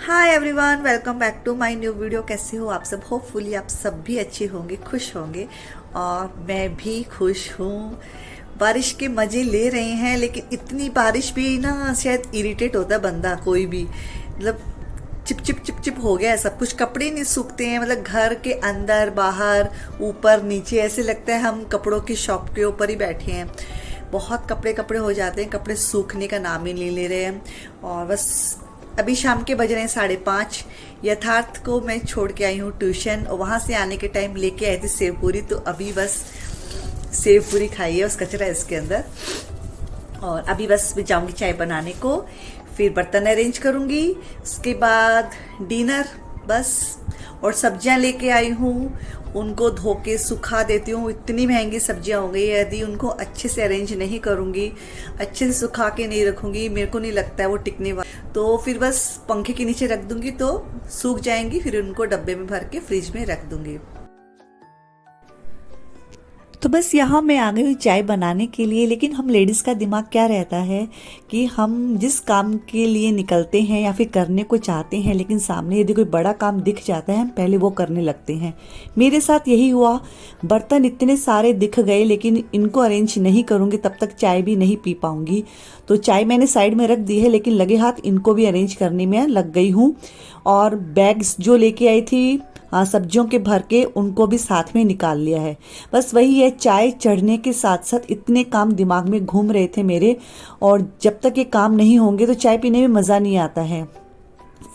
Hi everyone, welcome back to my new video. कैसे हो आप सब? होपफुली आप सब भी अच्छे होंगे, खुश होंगे और मैं भी खुश हूँ। बारिश के मज़े ले रहे हैं, लेकिन इतनी बारिश भी ना शायद इरिटेट होता है बंदा कोई भी। मतलब चिप चिप चिप चिप हो गया है सब कुछ, कपड़े नहीं सूखते हैं। मतलब घर के अंदर बाहर ऊपर नीचे ऐसे लगता है हम कपड़ों की शॉप के ऊपर ही बैठे हैं। बहुत कपड़े कपड़े हो जाते हैं, कपड़े सूखने का नाम ही नहीं ले रहे हैं। और बस अभी शाम के बज रहे हैं 5:30। यथार्थ को मैं छोड़ के आई हूँ ट्यूशन, और वहाँ से आने के टाइम लेके आई थी सेव पूरी। तो अभी बस सेव पूरी खाई है, उस कचरा इसके अंदर। और अभी बस मैं जाऊँगी चाय बनाने को, फिर बर्तन अरेंज करूँगी, उसके बाद डिनर बस। और सब्जियां लेके आई हूँ, उनको धो के सुखा देती हूँ। इतनी महंगी सब्जियां हो गई है, यदि उनको अच्छे से अरेंज नहीं करूँगी, अच्छे से सुखा के नहीं रखूँगी, मेरे को नहीं लगता है वो टिकने वाला। तो फिर बस पंखे के नीचे रख दूँगी तो सूख जाएंगी, फिर उनको डब्बे में भर के फ्रिज में रख दूँगी। तो बस यहाँ मैं आ गई हूँ चाय बनाने के लिए। लेकिन हम लेडीज़ का दिमाग क्या रहता है कि हम जिस काम के लिए निकलते हैं या फिर करने को चाहते हैं, लेकिन सामने यदि कोई बड़ा काम दिख जाता है हम पहले वो करने लगते हैं। मेरे साथ यही हुआ, बर्तन इतने सारे दिख गए, लेकिन इनको अरेंज नहीं करूँगी तब तक चाय भी नहीं पी पाऊँगी। तो चाय मैंने साइड में रख दी है, लेकिन लगे हाथ इनको भी अरेंज करने में लग गई हूँ। और बैग्स जो लेके आई थी सब्जियों के भर के, उनको भी साथ में निकाल लिया है। बस वही है, चाय चढ़ने के साथ साथ इतने काम दिमाग में घूम रहे थे मेरे, और जब तक ये काम नहीं होंगे तो चाय पीने में मज़ा नहीं आता है।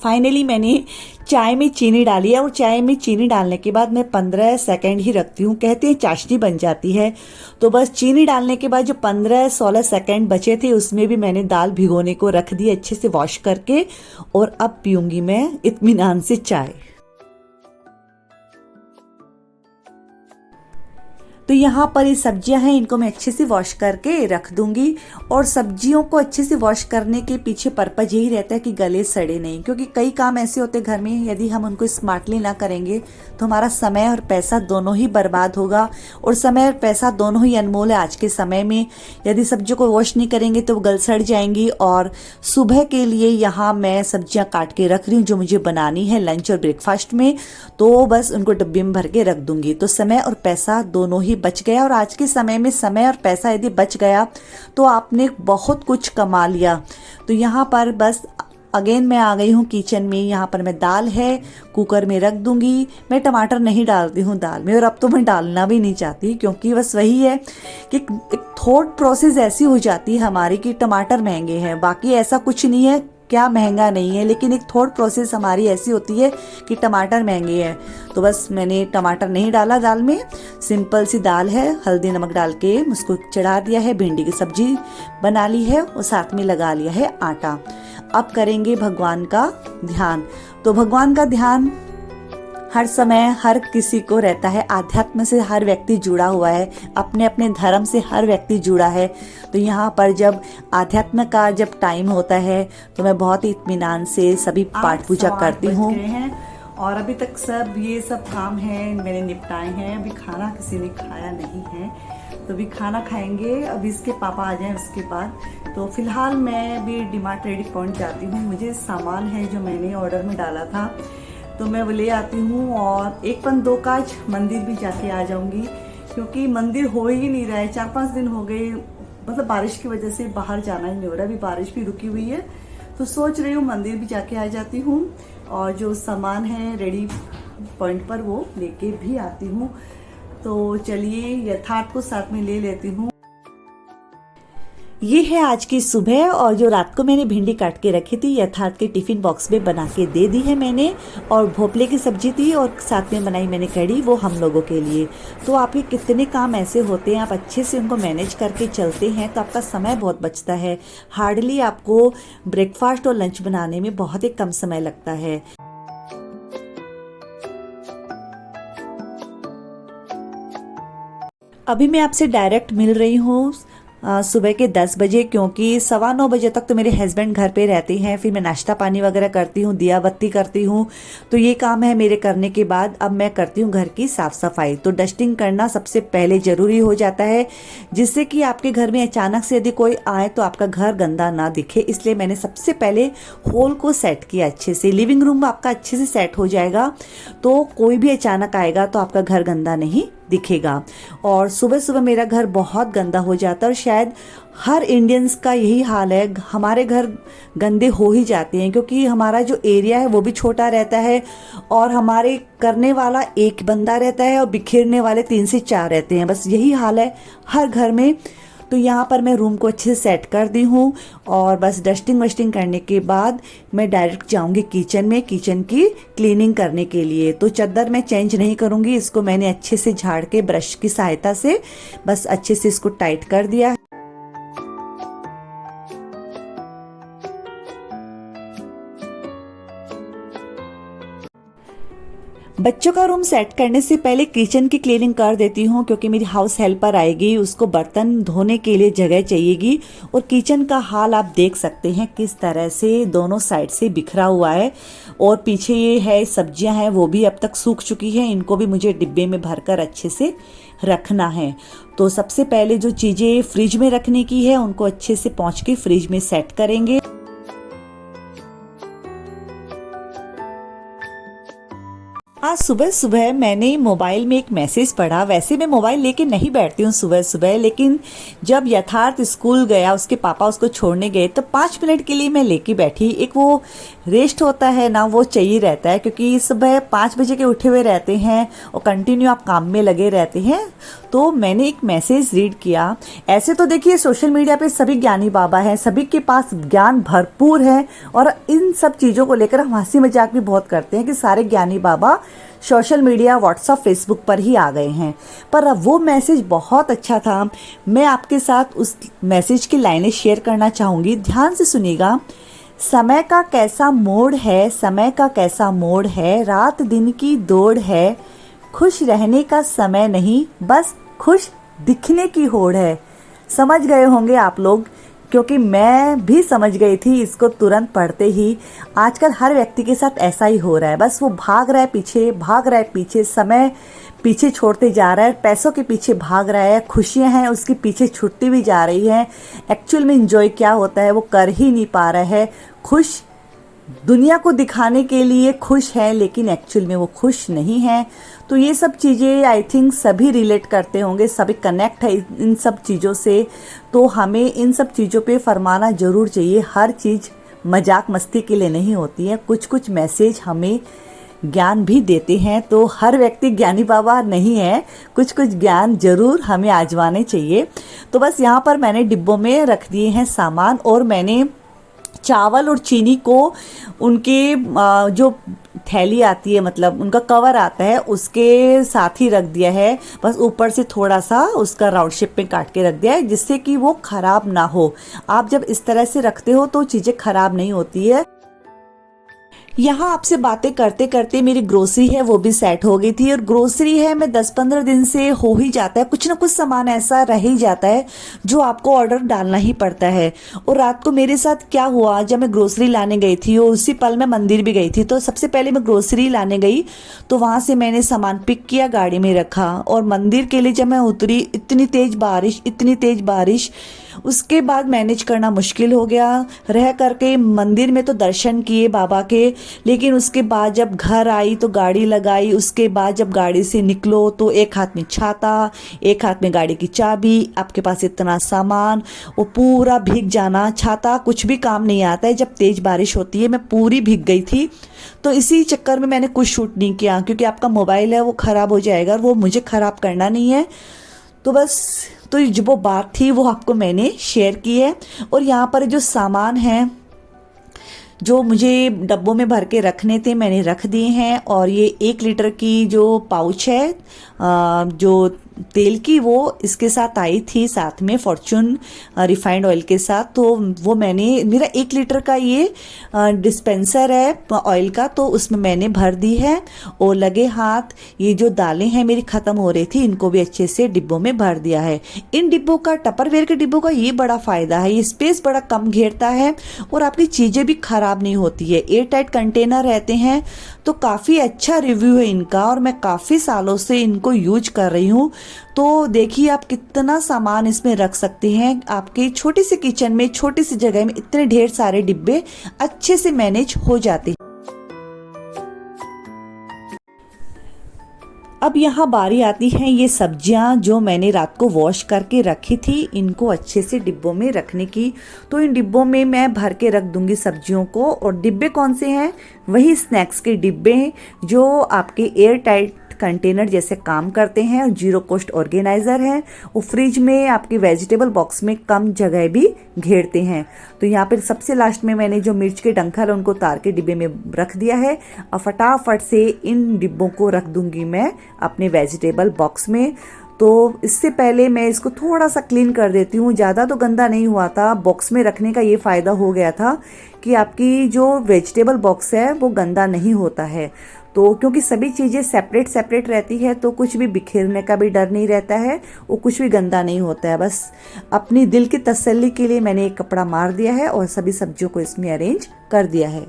फाइनली मैंने चाय में चीनी डाली है, और चाय में चीनी डालने के बाद मैं 15 सेकंड ही रखती हूँ। कहते हैं चाशनी बन जाती है। तो बस चीनी डालने के बाद जो 15-16 सेकंड बचे थे, उसमें भी मैंने दाल भिगोने को रख दी अच्छे से वॉश करके। और अब पीऊँगी मैं इत्मीनान से चाय। तो यहाँ पर ये सब्जियां हैं, इनको मैं अच्छे से वॉश करके रख दूंगी। और सब्जियों को अच्छे से वॉश करने के पीछे पर्पज यही रहता है कि गले सड़े नहीं, क्योंकि कई काम ऐसे होते हैं घर में, यदि हम उनको स्मार्टली ना करेंगे तो हमारा समय और पैसा दोनों ही बर्बाद होगा। और समय और पैसा दोनों ही अनमोल है आज के समय में। यदि सब्जियों को वॉश नहीं करेंगे तो वो गल सड़ जाएंगी। और सुबह के लिए यहाँ मैं सब्जियाँ काट के रख रही हूँ जो मुझे बनानी है लंच और ब्रेकफास्ट में। तो बस उनको डब्बे में भर के रख दूंगी, तो समय और पैसा दोनों ही बच गया। और आज के समय में समय और पैसा यदि बच गया तो आपने बहुत कुछ कमा लिया। तो यहाँ पर बस अगेन मैं आ गई हूँ किचन में। यहाँ पर मैं दाल है, कुकर में रख दूंगी। मैं टमाटर नहीं डालती हूँ दाल में, और अब तो मैं डालना भी नहीं चाहती, क्योंकि बस वही है कि एक थॉट प्रोसेस ऐसी हो जाती है हमारी कि टमाटर महंगे हैं। बाकी ऐसा कुछ नहीं है, क्या महंगा नहीं है, लेकिन एक थॉट प्रोसेस हमारी ऐसी होती है कि टमाटर महंगे हैं। तो बस मैंने टमाटर नहीं डाला दाल में, सिंपल सी दाल है, हल्दी नमक डाल के उसको चढ़ा दिया है। भिंडी की सब्जी बना ली है और साथ में लगा लिया है आटा। अब करेंगे भगवान का ध्यान। तो भगवान का ध्यान हर समय हर किसी को रहता है। आध्यात्म से हर व्यक्ति जुड़ा हुआ है, अपने अपने धर्म से हर व्यक्ति जुड़ा है। तो यहाँ पर जब आध्यात्म का जब टाइम होता है तो मैं बहुत ही इत्मीनान से सभी पाठ पूजा करती हूँ। और अभी तक सब ये सब काम है मैंने निपटाए हैं। अभी खाना किसी ने खाया नहीं है, तो अभी खाना खाएंगे। अभी इसके पापा आ जाएं उसके बाद। तो फिलहाल मैं अभी डीमार्ट रेडी पहुँच जाती हूँ। मुझे सामान है जो मैंने ऑर्डर में डाला था, तो मैं वो ले आती हूँ। और 1-2 काज मंदिर भी जाके आ जाऊँगी, क्योंकि मंदिर हो ही नहीं रहा है। 4-5 दिन हो गए, मतलब बारिश की वजह से बाहर जाना ही नहीं हो रहा। अभी बारिश भी रुकी हुई है, तो सोच रही हूँ मंदिर भी जाके आ जाती हूँ, और जो सामान है रेडी पॉइंट पर वो लेके भी आती हूँ। तो चलिए यथार्थ को साथ में ले लेती हूँ। ये है आज की सुबह, और जो रात को मैंने भिंडी काट के रखी थी यथार्थ के टिफिन बॉक्स में बना के दे दी है मैंने। और भोपले की सब्जी थी, और साथ में बनाई मैंने कढ़ी, वो हम लोगों के लिए। तो आपके कितने काम ऐसे होते हैं, आप अच्छे से उनको मैनेज करके चलते हैं तो आपका समय बहुत बचता है। हार्डली आपको ब्रेकफास्ट और लंच बनाने में बहुत ही कम समय लगता है। अभी मैं आपसे डायरेक्ट मिल रही हूँ सुबह के 10 बजे, क्योंकि 9:15 बजे तक तो मेरे हस्बैंड घर पे रहते हैं। फिर मैं नाश्ता पानी वगैरह करती हूँ, दिया बत्ती करती हूँ, तो ये काम है मेरे करने के बाद अब मैं करती हूँ घर की साफ़ सफाई। तो डस्टिंग करना सबसे पहले ज़रूरी हो जाता है, जिससे कि आपके घर में अचानक से यदि कोई आए तो आपका घर गंदा ना दिखे। इसलिए मैंने सबसे पहले हॉल को सेट किया अच्छे से। लिविंग रूम आपका अच्छे से सेट हो जाएगा तो कोई भी अचानक आएगा तो आपका घर गंदा नहीं दिखेगा। और सुबह सुबह मेरा घर बहुत गंदा हो जाता है और शायद हर इंडियंस का यही हाल है। हमारे घर गंदे हो ही जाते हैं क्योंकि हमारा जो एरिया है वो भी छोटा रहता है और हमारे करने वाला एक बंदा रहता है और बिखेरने वाले 3 से 4 रहते हैं। बस यही हाल है हर घर में। तो यहाँ पर मैं रूम को अच्छे से सेट कर दी हूँ और बस डस्टिंग वस्टिंग करने के बाद मैं डायरेक्ट जाऊँगी किचन में, किचन की क्लीनिंग करने के लिए। तो चद्दर मैं चेंज नहीं करूँगी, इसको मैंने अच्छे से झाड़ के ब्रश की सहायता से बस अच्छे से इसको टाइट कर दिया। बच्चों का रूम सेट करने से पहले किचन की क्लीनिंग कर देती हूँ, क्योंकि मेरी हाउस हेल्पर आएगी, उसको बर्तन धोने के लिए जगह चाहिएगी। और किचन का हाल आप देख सकते हैं किस तरह से दोनों साइड से बिखरा हुआ है। और पीछे ये है सब्जियां हैं वो भी अब तक सूख चुकी हैं, इनको भी मुझे डिब्बे में भरकर अच्छे से रखना है। तो सबसे पहले जो चीज़ें फ्रिज में रखने की है उनको अच्छे से पोंछ के फ्रिज में सेट करेंगे। आज सुबह सुबह मैंने मोबाइल में एक मैसेज पढ़ा। वैसे मैं मोबाइल लेके नहीं बैठती हूँ सुबह सुबह, लेकिन जब यथार्थ स्कूल गया, उसके पापा उसको छोड़ने गए तो 5 मिनट के लिए मैं लेके बैठी। एक वो रेस्ट होता है ना, वो चाहिए रहता है, क्योंकि सुबह 5 बजे के उठे हुए रहते हैं और कंटिन्यू आप काम में लगे रहते हैं। तो मैंने एक मैसेज रीड किया। ऐसे तो देखिए सोशल मीडिया पे सभी ज्ञानी बाबा हैं, सभी के पास ज्ञान भरपूर है और इन सब चीज़ों को लेकर हम हंसी मजाक भी बहुत करते हैं कि सारे ज्ञानी बाबा सोशल मीडिया, व्हाट्सएप, फेसबुक पर ही आ गए हैं। पर अब वो मैसेज बहुत अच्छा था। मैं आपके साथ उस मैसेज की लाइनें शेयर करना चाहूँगी, ध्यान से सुनिएगा। समय का कैसा मोड़ है, समय का कैसा मोड़ है, रात दिन की दौड़ है, खुश रहने का समय नहीं, बस खुश दिखने की होड़ है। समझ गए होंगे आप लोग, क्योंकि मैं भी समझ गई थी इसको तुरंत पढ़ते ही। आजकल हर व्यक्ति के साथ ऐसा ही हो रहा है, बस वो भाग रहा है पीछे, भाग रहा है पीछे, समय पीछे छोड़ते जा रहा है, पैसों के पीछे भाग रहा है, खुशियां हैं उसके पीछे छूटती भी जा रही हैं। एक्चुअल में एंजॉय क्या होता है वो कर ही नहीं पा रहा है। खुश दुनिया को दिखाने के लिए खुश है, लेकिन एक्चुअल में वो खुश नहीं है। तो ये सब चीज़ें आई थिंक सभी रिलेट करते होंगे, सभी कनेक्ट है इन सब चीज़ों से। तो हमें इन सब चीज़ों पे फरमाना ज़रूर चाहिए। हर चीज़ मजाक मस्ती के लिए नहीं होती है, कुछ कुछ मैसेज हमें ज्ञान भी देते हैं। तो हर व्यक्ति ज्ञानी बाबा नहीं है, कुछ कुछ ज्ञान जरूर हमें आजमाने चाहिए। तो बस यहाँ पर मैंने डिब्बों में रख दिए हैं सामान और मैंने चावल और चीनी को उनके जो थैली आती है, मतलब उनका कवर आता है, उसके साथ ही रख दिया है। बस ऊपर से थोड़ा सा उसका राउंड शेप में काट के रख दिया है, जिससे कि वो खराब ना हो। आप जब इस तरह से रखते हो तो चीज़ें खराब नहीं होती है। यहाँ आपसे बातें करते करते मेरी ग्रोसरी है वो भी सेट हो गई थी। और ग्रोसरी है मैं 10-15 दिन से हो ही जाता है, कुछ ना कुछ सामान ऐसा रह ही जाता है जो आपको ऑर्डर डालना ही पड़ता है। और रात को मेरे साथ क्या हुआ, जब मैं ग्रोसरी लाने गई थी और उसी पल मैं मंदिर भी गई थी, तो सबसे पहले मैं ग्रोसरी लाने गई तो वहाँ से मैंने सामान पिक किया, गाड़ी में रखा और मंदिर के लिए जब मैं उतरी, इतनी तेज बारिश, इतनी तेज बारिश, उसके बाद मैनेज करना मुश्किल हो गया। रह करके मंदिर में तो दर्शन किए बाबा के, लेकिन उसके बाद जब घर आई तो गाड़ी लगाई, उसके बाद जब गाड़ी से निकलो तो एक हाथ में छाता, एक हाथ में गाड़ी की चाबी, आपके पास इतना सामान, वो पूरा भीग जाना। छाता कुछ भी काम नहीं आता है जब तेज बारिश होती है। मैं पूरी भीग गई थी, तो इसी चक्कर में मैंने कुछ शूट नहीं किया, क्योंकि आपका मोबाइल है वो ख़राब हो जाएगा और वो मुझे ख़राब करना नहीं है। तो बस, तो जो वो बात थी वो आपको मैंने शेयर की है। और यहाँ पर जो सामान है जो मुझे डब्बों में भर के रखने थे मैंने रख दिए हैं। और ये 1 लीटर की जो पाउच है, जो तेल की वो इसके साथ आई थी, साथ में फॉर्चून रिफाइंड ऑयल के साथ। तो वो मैंने, मेरा 1 लीटर का ये डिस्पेंसर है ऑयल का, तो उसमें मैंने भर दी है। और लगे हाथ ये जो दालें हैं मेरी ख़त्म हो रही थी, इनको भी अच्छे से डिब्बों में भर दिया है। इन डिब्बों का, टपरवेयर के डिब्बों का ये बड़ा फ़ायदा है, ये स्पेस बड़ा कम घेरता है और आपकी चीज़ें भी ख़राब नहीं होती है। एयर टाइट कंटेनर रहते हैं, तो काफ़ी अच्छा रिव्यू है इनका और मैं काफ़ी सालों से इनको यूज कर रही हूँ। तो देखिए आप कितना सामान इसमें रख सकते हैं। आपके छोटी सी किचन में, छोटी सी जगह में इतने ढेर सारे डिब्बे अच्छे से मैनेज हो जाते हैं। अब यहाँ बारी आती है ये सब्जियाँ जो मैंने रात को वॉश करके रखी थी, इनको अच्छे से डिब्बों में रखने की। तो इन डिब्बों में मैं भर के रख दूंगी सब्जियों को। और डिब्बे कौन से हैं? वही स्नैक्स के डिब्बे हैं जो आपके एयर टाइट कंटेनर जैसे काम करते हैं और जीरो कॉस्ट ऑर्गेनाइजर है। वो फ्रिज में, आपके वेजिटेबल बॉक्स में कम जगह भी घेरते हैं। तो यहाँ पर सबसे लास्ट में मैंने जो मिर्च के डंठल है उनको तार के डिब्बे में रख दिया है। और फटाफट से इन डिब्बों को रख दूंगी मैं अपने वेजिटेबल बॉक्स में। तो इससे पहले मैं इसको थोड़ा सा क्लीन कर देती हूँ, ज़्यादा तो गंदा नहीं हुआ था। बॉक्स में रखने का ये फ़ायदा हो गया था कि आपकी जो वेजिटेबल बॉक्स है वो गंदा नहीं होता है। तो क्योंकि सभी चीज़ें सेपरेट सेपरेट रहती है, तो कुछ भी बिखेरने का भी डर नहीं रहता है, वो कुछ भी गंदा नहीं होता है। बस अपनी दिल की तसल्ली के लिए मैंने एक कपड़ा मार दिया है और सभी सब्जियों को इसमें अरेंज कर दिया है।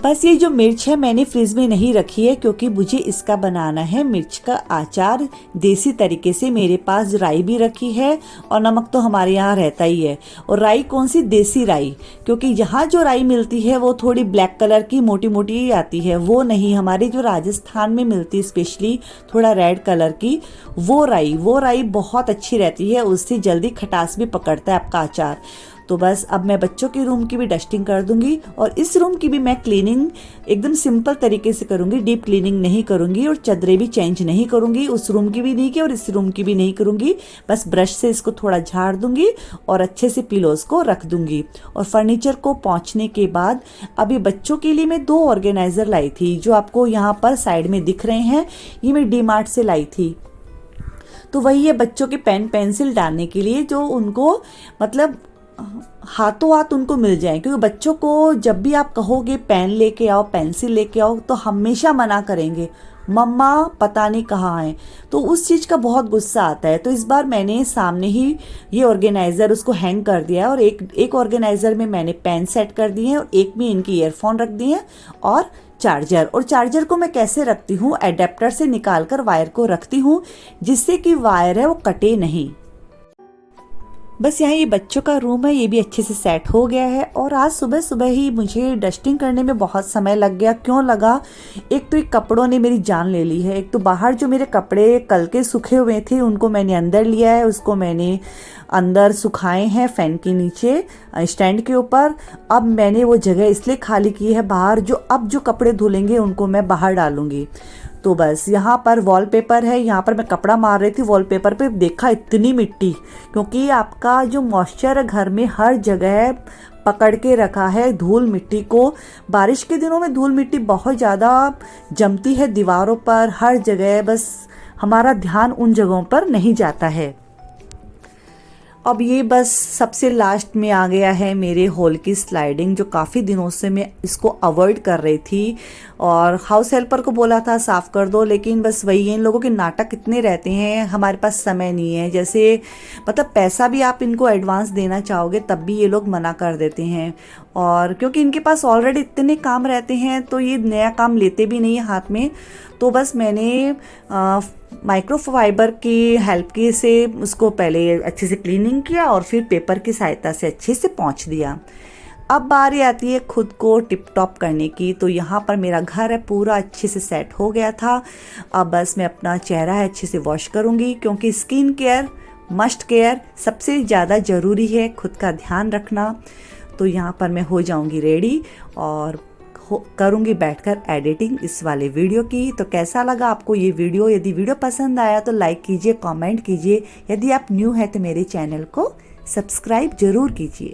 बस ये जो मिर्च है मैंने फ्रिज में नहीं रखी है, क्योंकि मुझे इसका बनाना है मिर्च का अचार देसी तरीके से। मेरे पास राई भी रखी है और नमक तो हमारे यहाँ रहता ही है। और राई कौन सी? देसी राई, क्योंकि यहाँ जो राई मिलती है वो थोड़ी ब्लैक कलर की मोटी मोटी आती है, वो नहीं, हमारी जो राजस्थान में मिलती है स्पेशली थोड़ा रेड कलर की, वो राई बहुत अच्छी रहती है, उससे जल्दी खटास भी पकड़ता है आपका अचार। तो बस अब मैं बच्चों के रूम की भी डस्टिंग कर दूंगी और इस रूम की भी मैं क्लीनिंग एकदम सिंपल तरीके से करूंगी, डीप क्लीनिंग नहीं करूंगी और चादरें भी चेंज नहीं करूंगी। उस रूम की भी नहीं की और इस रूम की भी नहीं करूंगी। बस ब्रश से इसको थोड़ा झाड़ दूंगी और अच्छे से पिलोज को रख दूंगी। और फर्नीचर को पोंछने के बाद अभी बच्चों के लिए मैं 2 ऑर्गेनाइजर लाई थी, जो आपको यहाँ पर साइड में दिख रहे हैं। ये मैं डी-मार्ट से लाई थी। तो वही है बच्चों के पेन पेंसिल डालने के लिए, जो उनको मतलब हाथों हाथ उनको मिल जाए। क्योंकि बच्चों को जब भी आप कहोगे पेन लेके आओ, पेंसिल लेके आओ, तो हमेशा मना करेंगे, मम्मा पता नहीं कहाँ है। तो उस चीज़ का बहुत गुस्सा आता है। तो इस बार मैंने सामने ही ये ऑर्गेनाइज़र उसको हैंग कर दिया है और एक ऑर्गेनाइज़र में मैंने पेन सेट कर दिए हैं और एक में इनकी ईयरफोन रख दिए हैं और चार्जर। और चार्जर को मैं कैसे रखती हूँ? एडेप्टर से निकाल कर वायर को रखती हूँ, जिससे कि वायर है वो कटे नहीं। बस यहाँ ये बच्चों का रूम है, ये भी अच्छे से सेट हो गया है। और आज सुबह सुबह ही मुझे डस्टिंग करने में बहुत समय लग गया। क्यों लगा? एक तो एक कपड़ों ने मेरी जान ले ली है। एक तो बाहर जो मेरे कपड़े कल के सूखे हुए थे उनको मैंने अंदर लिया है, उसको मैंने अंदर सुखाए हैं फैन के नीचे स्टैंड के ऊपर। अब मैंने वो जगह इसलिए खाली की है बाहर, अब जो कपड़े धुलेंगे उनको मैं बाहर डालूंगी। तो बस यहाँ पर वॉलपेपर है, यहाँ पर मैं कपड़ा मार रही थी, वॉलपेपर पे देखा इतनी मिट्टी, क्योंकि आपका जो मॉइस्चर है घर में हर जगह पकड़ के रखा है धूल मिट्टी को। बारिश के दिनों में धूल मिट्टी बहुत ज़्यादा जमती है दीवारों पर, हर जगह। बस हमारा ध्यान उन जगहों पर नहीं जाता है। अब ये बस सबसे लास्ट में आ गया है मेरे हॉल की स्लाइडिंग, जो काफ़ी दिनों से मैं इसको अवॉइड कर रही थी और हाउस हेल्पर को बोला था साफ़ कर दो, लेकिन बस वही है, इन लोगों के नाटक इतने रहते हैं, हमारे पास समय नहीं है। जैसे मतलब पैसा भी आप इनको एडवांस देना चाहोगे तब भी ये लोग मना कर देते हैं। और क्योंकि इनके पास ऑलरेडी इतने काम रहते हैं तो ये नया काम लेते भी नहीं है हाथ में। तो बस मैंने माइक्रोफाइबर की हेल्प की से उसको पहले अच्छे से क्लीनिंग किया और फिर पेपर की सहायता से अच्छे से पोंछ दिया। अब बारी आती है खुद को टिप टॉप करने की। तो यहाँ पर मेरा घर है पूरा अच्छे से सेट हो गया था। अब बस मैं अपना चेहरा है अच्छे से वॉश करूँगी, क्योंकि स्किन केयर मस्ट केयर सबसे ज़्यादा ज़रूरी है, खुद का ध्यान रखना। तो यहाँ पर मैं हो जाऊँगी रेडी और करूँगी बैठकर एडिटिंग इस वाले वीडियो की। तो कैसा लगा आपको ये वीडियो? यदि वीडियो पसंद आया तो लाइक कीजिए, कमेंट कीजिए। यदि आप न्यू है तो मेरे चैनल को सब्सक्राइब जरूर कीजिए।